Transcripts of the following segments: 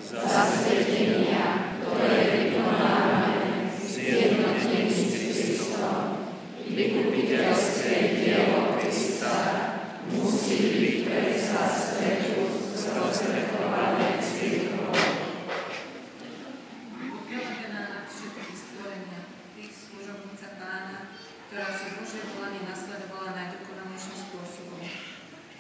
zasvetenia, ktoré vykonávame v zjednotení s Kristom, vykupiteľské dielo Krista musí byť predsa svetu sprostredkované cirkvou. Upriateľená na všetkých stvorenia, tých služobnica Pána, ktorá si Božie volanie nasledovala najdokonalejším spôsobom.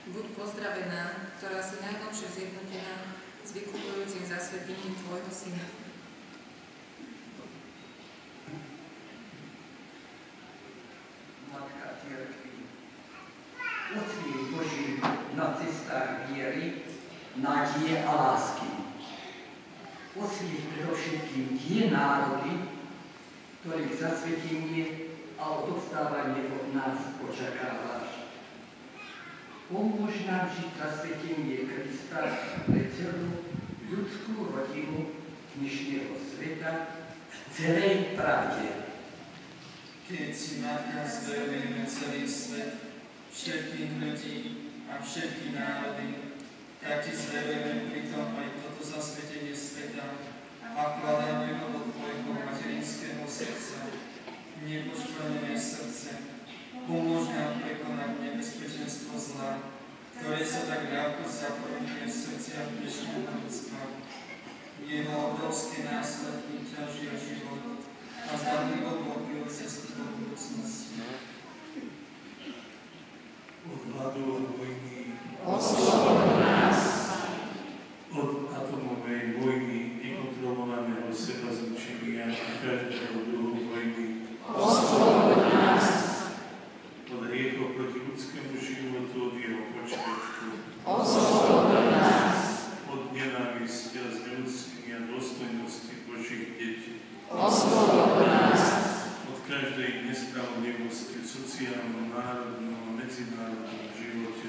Buď pozdravená, ktorá si najlepšie zjednotená s vykupujúcim zasvetením Tvojho Syna. Matka cirkvi, osvieť Boží na cestách viery, nádeje a lásky. Osvieť predovšetkým tie národy, ktorých zasvetenie a odovzdávanie od nás očakávaš. Pomôž nám žiť zasvetenie Krista pre celú ľudskú rodinu dnešného sveta v celej pravde. Keď si Matka zverujeme celý svet, všetkých ľudí a všetky národy, tak Ti zverujeme pritom aj toto zasvetenie sveta a vkladáme ho do Tvojho materinského srdca, nepoškvrnené srdce. Pomôž nám prekonať nebezpečenstvo zla, ktoré sa tak ľahko zaporuje v srdciach dnešného ľudstva. Jeho obrovské následky ťažia život a zdanlivo blokujú cestu do budúcnosti. Od hladu a vojny, Oslobod nás. od atomovej vojny, nekontrolovaného seba zničenia a každého druhu vojny, Oslobod nás. od hriechov proti ľudskému životu, od jeho počátku, Oslobod nás. od nenávisti a zneúctenia a dôstojnosti Božích detí, Oslobod nás. od každej nespravodlivosti v sociálnom, národnom a medzinárodnom živote,